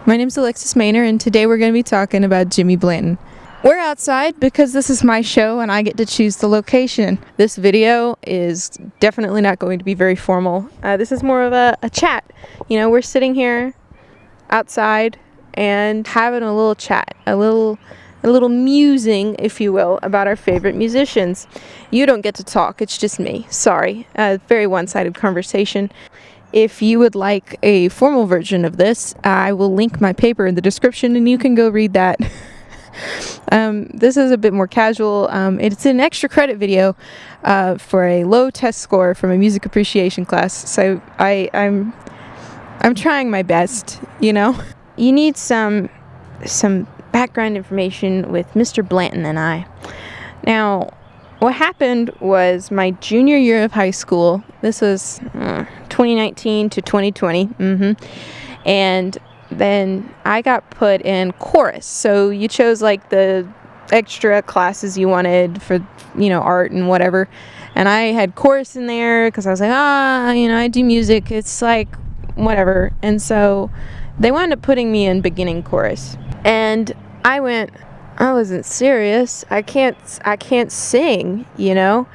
My name's Alexis Maynor, and today we're going to be talking about Jimmie Blanton. We're outside because this is my show and I get to choose the location. This video is definitely not going to be very formal. This is more of a chat. You know, we're sitting here outside and having a little chat, a little musing, if you will, about our favorite musicians. You don't get to talk, it's just me. Sorry. Very one-sided conversation. If you would like a formal version of this, I will link my paper in the description and you can go read that. This is a bit more casual. It's an extra credit video for a low test score from a music appreciation class. So I'm trying my best, you know. You need some background information with Mr. Blanton and I. Now, what happened was my junior year of high school. This was 2019 to 2020. And then I got put in chorus. So you chose like the extra classes you wanted for, you know, art and whatever. And I had chorus in there because I was like, I do music. It's like whatever. And so they wound up putting me in beginning chorus. And I wasn't serious. I can't sing, you know?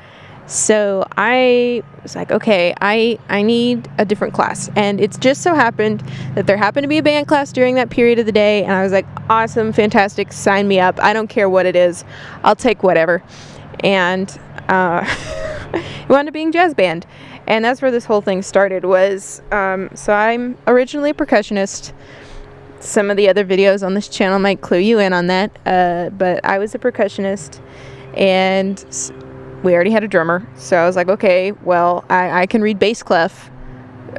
So I was like, okay, I need a different class. And it's just so happened that there happened to be a band class during that period of the day. And I was like, awesome, fantastic, sign me up. I don't care what it is. I'll take whatever. And it wound up being jazz band. And that's where this whole thing started was, so I'm originally a percussionist. Some of the other videos on this channel might clue you in on that. But I was a percussionist and we already had a drummer, so I was like, okay, well, I can read bass clef.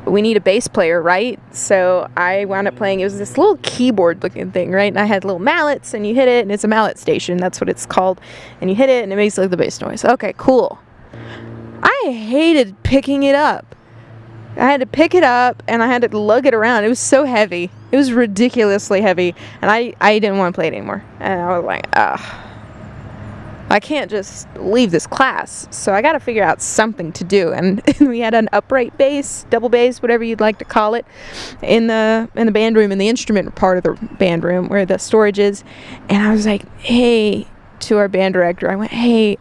We need a bass player, right? So I wound up playing, it was this little keyboard looking thing, right? And I had little mallets, and you hit it, and it's a mallet station, that's what it's called. And you hit it, and it makes like the bass noise. Okay, cool. I hated picking it up. I had to pick it up, and I had to lug it around. It was so heavy. It was ridiculously heavy, and I didn't want to play it anymore. And I was like, I can't just leave this class, so I got to figure out something to do. And we had an upright bass, double bass, whatever you'd like to call it, in the band room, in the instrument part of the band room where the storage is. And I was like, hey, to our band director, I went, hey,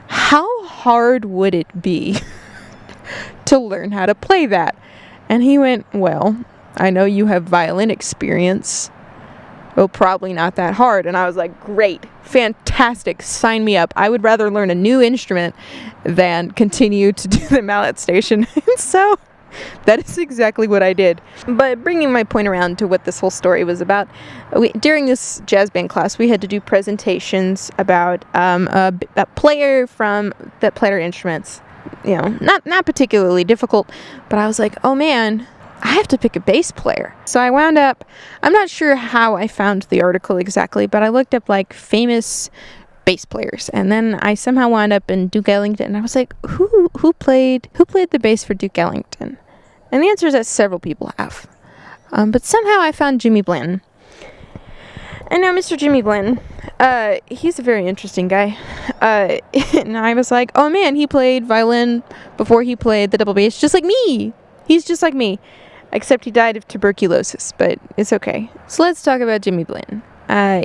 how hard would it be to learn how to play that? And he went, well, I know you have violin experience. Well, probably not that hard. And I was like, great, fantastic, sign me up. I would rather learn a new instrument than continue to do the mallet station. And so that is exactly what I did. But bringing my point around to what this whole story was about, during this jazz band class, we had to do presentations about a player that played our instruments. You know, not particularly difficult, but I was like, oh man, I have to pick a bass player. So I wound up, I'm not sure how I found the article exactly, but I looked up like famous bass players, and then I somehow wound up in Duke Ellington, and I was like, who played the bass for Duke Ellington? And the answer is that several people have. But somehow I found Jimmie Blanton. And now Mr. Jimmie Blanton, he's a very interesting guy. And I was like, oh man, he played violin before he played the double bass, just like me. He's just like me. Except he died of tuberculosis, but it's okay. So let's talk about Jimmie Blanton.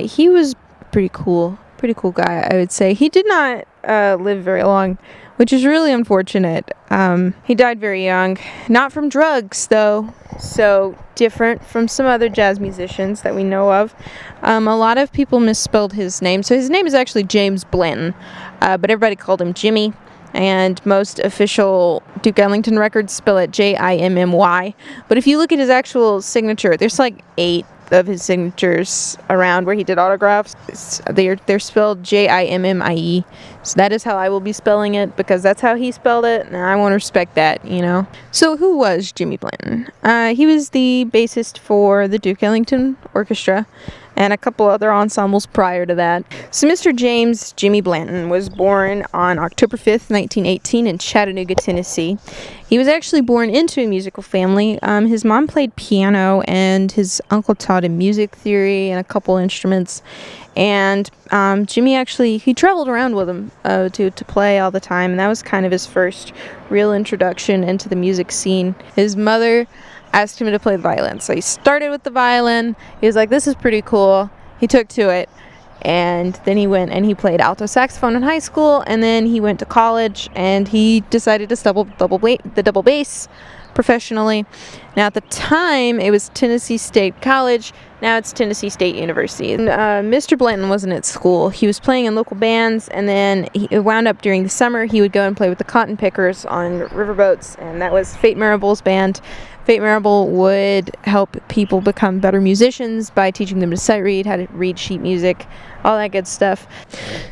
He was pretty cool guy, I would say. He did not live very long, which is really unfortunate. He died very young. Not from drugs, though. So different from some other jazz musicians that we know of. A lot of people misspelled his name. So his name is actually James Blanton, but everybody called him Jimmy. And most official Duke Ellington records spell it Jimmy. But if you look at his actual signature, there's like 8 of his signatures around where he did autographs. They're spelled Jimmie. So that is how I will be spelling it, because that's how he spelled it, and I want to respect that, you know. So who was Jimmie Blanton? He was the bassist for the Duke Ellington Orchestra and a couple other ensembles prior to that. So Mr. James Jimmie Blanton was born on October 5th, 1918 in Chattanooga, Tennessee. He was actually born into a musical family. His mom played piano, and his uncle taught him music theory and a couple instruments. And Jimmy actually, he traveled around with him to play all the time, and that was kind of his first real introduction into the music scene. His mother asked him to play the violin. So he started with the violin. He was like, this is pretty cool. He took to it. And then he went and he played alto saxophone in high school, and then he went to college and he decided to double bass professionally. Now at the time it was Tennessee State College, now it's Tennessee State University. And Mr. Blanton wasn't at school. He was playing in local bands, and then he wound up during the summer he would go and play with the Cotton Pickers on riverboats, and that was Fate Marable's band. Fate Marable would help people become better musicians by teaching them to sight read, how to read sheet music, all that good stuff.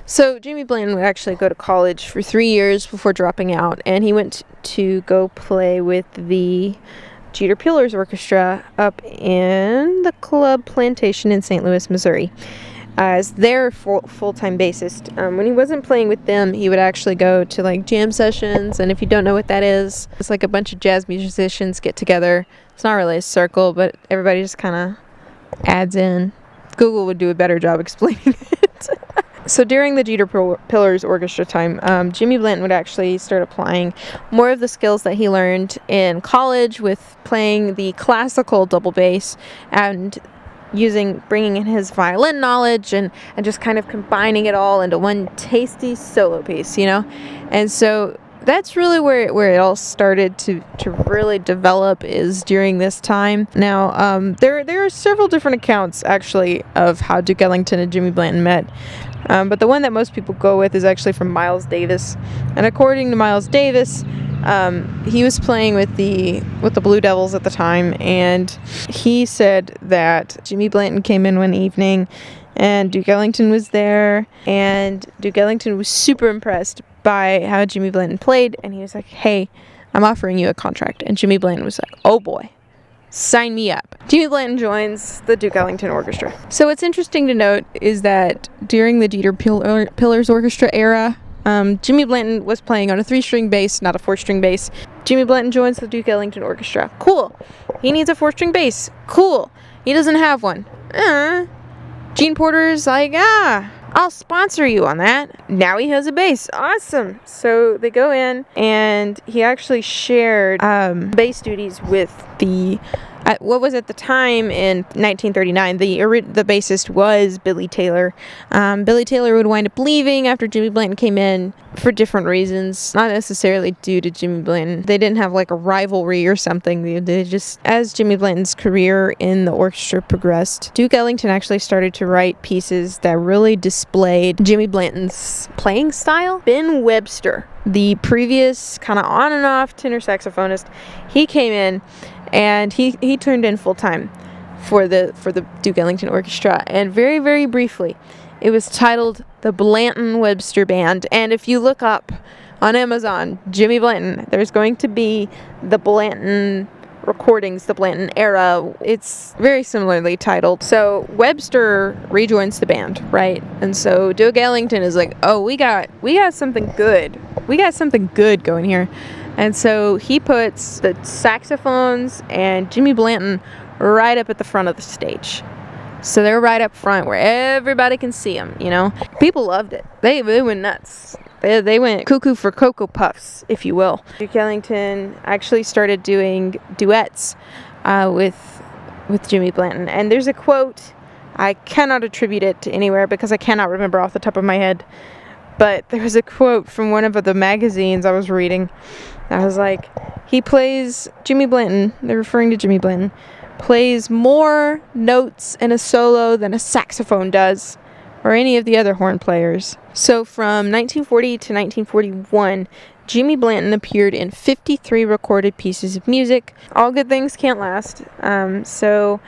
So Jimmie Blanton would actually go to college for 3 years before dropping out, and he went to go play with the Jeter Peeler's Orchestra up in the Club Plantation in St. Louis, Missouri, as their full-time bassist. When he wasn't playing with them, he would actually go to like jam sessions, and if you don't know what that is, it's like a bunch of jazz musicians get together. It's not really a circle, but everybody just kind of adds in. Google would do a better job explaining it. So during the Jeter Peeler's Orchestra time, Jimmie Blanton would actually start applying more of the skills that he learned in college with playing the classical double bass and bringing in his violin knowledge and just kind of combining it all into one tasty solo piece, And so that's really where it all started to really develop, is during this time. Now, there are several different accounts, actually, of how Duke Ellington and Jimmie Blanton met. But the one that most people go with is actually from Miles Davis. And according to Miles Davis, he was playing with the Blue Devils at the time, and he said that Jimmie Blanton came in one evening and Duke Ellington was there, and Duke Ellington was super impressed by how Jimmie Blanton played, and he was like, hey, I'm offering you a contract. And Jimmie Blanton was like, oh boy, sign me up. Jimmie Blanton joins the Duke Ellington Orchestra. So what's interesting to note is that during the Jeter Peeler's Orchestra era, Jimmie Blanton was playing on a 3-string bass, not a 4-string bass. Jimmie Blanton joins the Duke Ellington Orchestra. Cool. He needs a 4-string bass. Cool. He doesn't have one. Gene Porter's like, I'll sponsor you on that. Now he has a bass. Awesome. So they go in, and he actually shared bass duties with what was at the time in 1939, the bassist was Billy Taylor. Billy Taylor would wind up leaving after Jimmie Blanton came in for different reasons, not necessarily due to Jimmie Blanton. They didn't have like a rivalry or something. They just, as Jimmie Blanton's career in the orchestra progressed, Duke Ellington actually started to write pieces that really displayed Jimmie Blanton's playing style. Ben Webster, the previous kind of on and off tenor saxophonist, he came in and he turned in full time for the Duke Ellington Orchestra, and very, very briefly it was titled the Blanton Webster Band. And if you look up on Amazon Jimmie Blanton, there's going to be the Blanton recordings, the Blanton era. It's very similarly titled. So Webster rejoins the band, right? And so Duke Ellington is like, oh, we got something good. We got something good going here. And so he puts the saxophones and Jimmie Blanton right up at the front of the stage. So they're right up front where everybody can see them, People loved it. They went nuts. They went cuckoo for Cocoa Puffs, if you will. Duke Ellington actually started doing duets with Jimmie Blanton. And there's a quote, I cannot attribute it to anywhere because I cannot remember off the top of my head, but there was a quote from one of the magazines I was reading. I was like, Jimmie Blanton, they're referring to Jimmie Blanton, plays more notes in a solo than a saxophone does, or any of the other horn players. So from 1940 to 1941, Jimmie Blanton appeared in 53 recorded pieces of music. All good things can't last. So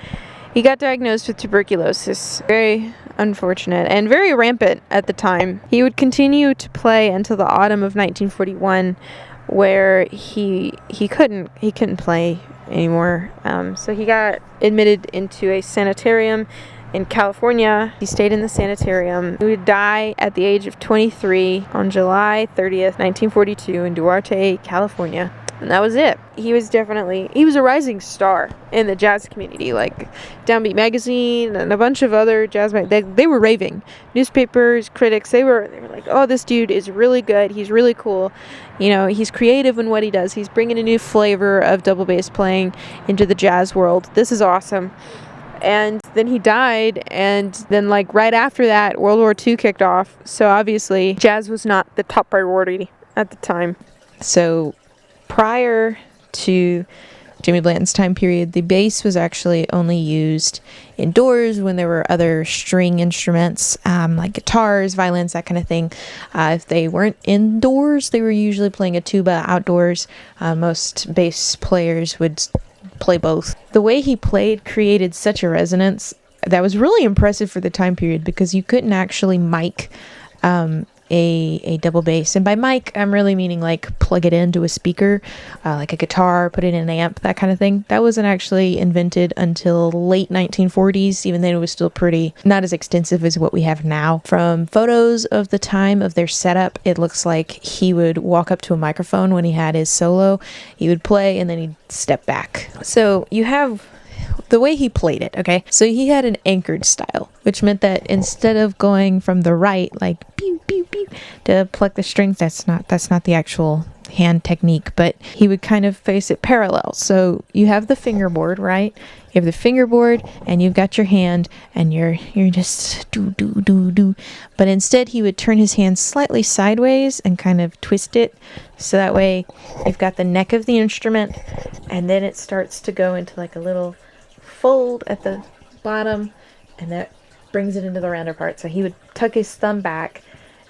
he got diagnosed with tuberculosis. Very unfortunate and very rampant at the time. He would continue to play until the autumn of 1941, where he couldn't play anymore. So he got admitted into a sanitarium in California. He stayed in the sanitarium. He would die at the age of 23 on July 30th, 1942 in Duarte, California. And that was it. He was a rising star in the jazz community. Like Downbeat Magazine and a bunch of other jazz they were raving. Newspapers, critics, they were like, oh, this dude is really good. He's really cool. You know, he's creative in what he does. He's bringing a new flavor of double bass playing into the jazz world. This is awesome. And then he died, and then like right after that, World War II kicked off. So obviously jazz was not the top priority at the time. So prior to Jimmie Blanton's time period, the bass was actually only used indoors when there were other string instruments, like guitars, violins, that kind of thing. If they weren't indoors, they were usually playing a tuba outdoors. Most bass players would play both. The way he played created such a resonance that was really impressive for the time period, because you couldn't actually mic a double bass. And by mic, I'm really meaning like plug it into a speaker, like a guitar, put it in an amp, that kind of thing. That wasn't actually invented until late 1940s, even then it was still pretty not as extensive as what we have now. From photos of the time of their setup, it looks like he would walk up to a microphone when he had his solo, he would play, and then he'd step back. So you have the way he played it, okay? So he had an anchored style, which meant that instead of going from the right, like pew, pew, pew, to pluck the strings, that's not the actual hand technique, but he would kind of face it parallel. So you have the fingerboard, right? You have the fingerboard, and you've got your hand, and you're just do, do, do, do. But instead, he would turn his hand slightly sideways and kind of twist it. So that way, you've got the neck of the instrument, and then it starts to go into like a little fold at the bottom, and that brings it into the rounder part. So he would tuck his thumb back,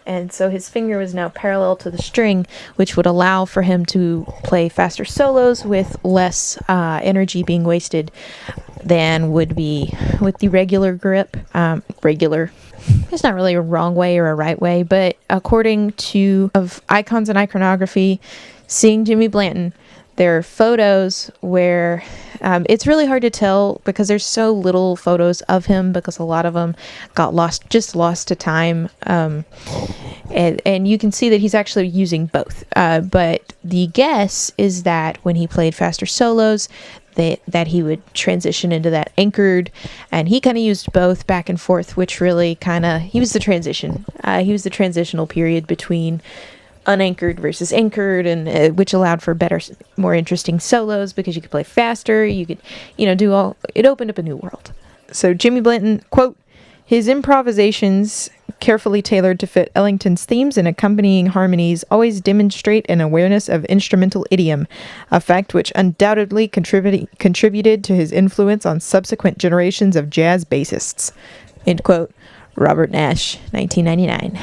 and so his finger was now parallel to the string, which would allow for him to play faster solos with less energy being wasted than would be with the regular grip. Regular, it's not really a wrong way or a right way, but according to of Icons and Iconography, seeing Jimmie Blanton, there are photos where it's really hard to tell because there's so little photos of him, because a lot of them got lost to time. And you can see that he's actually using both. But the guess is that when he played faster solos, that he would transition into that anchored, and he kind of used both back and forth, which really he was the transition. He was the transitional period between unanchored versus anchored, and which allowed for better, more interesting solos because you could play faster. You could, it opened up a new world. So Jimmie Blanton, quote, his improvisations, carefully tailored to fit Ellington's themes and accompanying harmonies, always demonstrate an awareness of instrumental idiom, a fact which undoubtedly contributed to his influence on subsequent generations of jazz bassists. End quote. Robert Nash, 1999.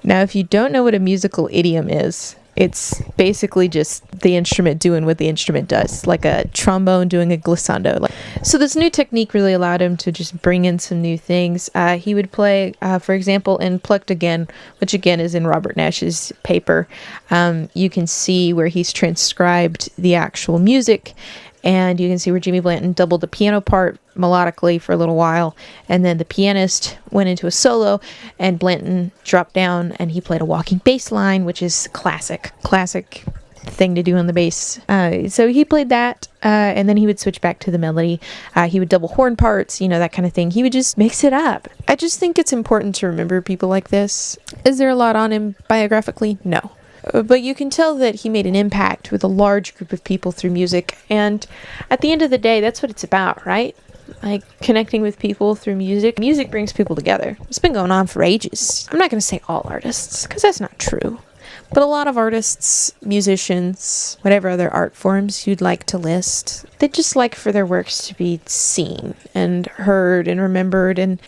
Now, if you don't know what a musical idiom is, it's basically just the instrument doing what the instrument does, like a trombone doing a glissando. So this new technique really allowed him to just bring in some new things. He would play, for example, in Plucked Again, which again is in Robert Nash's paper. You can see where he's transcribed the actual music, and you can see where Jimmie Blanton doubled the piano part melodically for a little while, and then the pianist went into a solo, and Blanton dropped down and he played a walking bass line, which is classic thing to do on the bass. So he played that, and then he would switch back to the melody. He would double horn parts, that kind of thing. He would just mix it up. I just think it's important to remember people like this. Is there a lot on him biographically? No. But you can tell that he made an impact with a large group of people through music. And at the end of the day, that's what it's about, right? Like connecting with people through music. Music brings people together. It's been going on for ages. I'm not going to say all artists, because that's not true. But a lot of artists, musicians, whatever other art forms you'd like to list, they just like for their works to be seen and heard and remembered, and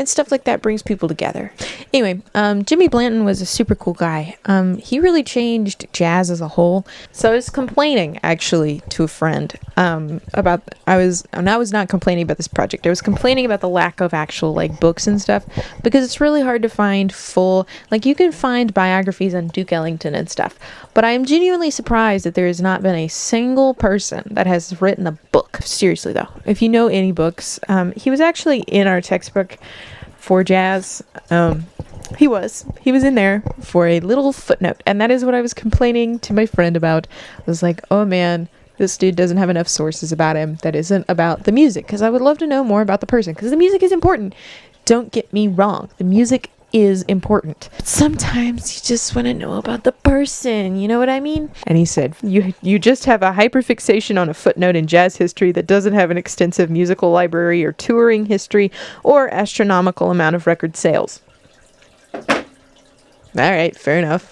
stuff like that brings people together. Anyway, Jimmie Blanton was a super cool guy. He really changed jazz as a whole. So I was complaining actually to a friend I was not complaining about this project. I was complaining about the lack of actual books and stuff, because it's really hard to find full, you can find biographies on Duke Ellington and stuff, but I am genuinely surprised that there has not been a single person that has written a book. Seriously though, if you know any books, he was actually in our textbook for jazz. He was in there for a little footnote, and that is what I was complaining to my friend about. I was like, oh man, this dude doesn't have enough sources about him that isn't about the music, because I would love to know more about the person, because the music is important. Don't get me wrong, the music is important. But sometimes you just want to know about the person, you know what I mean? And he said, you just have a hyperfixation on a footnote in jazz history that doesn't have an extensive musical library or touring history or astronomical amount of record sales. All right, fair enough.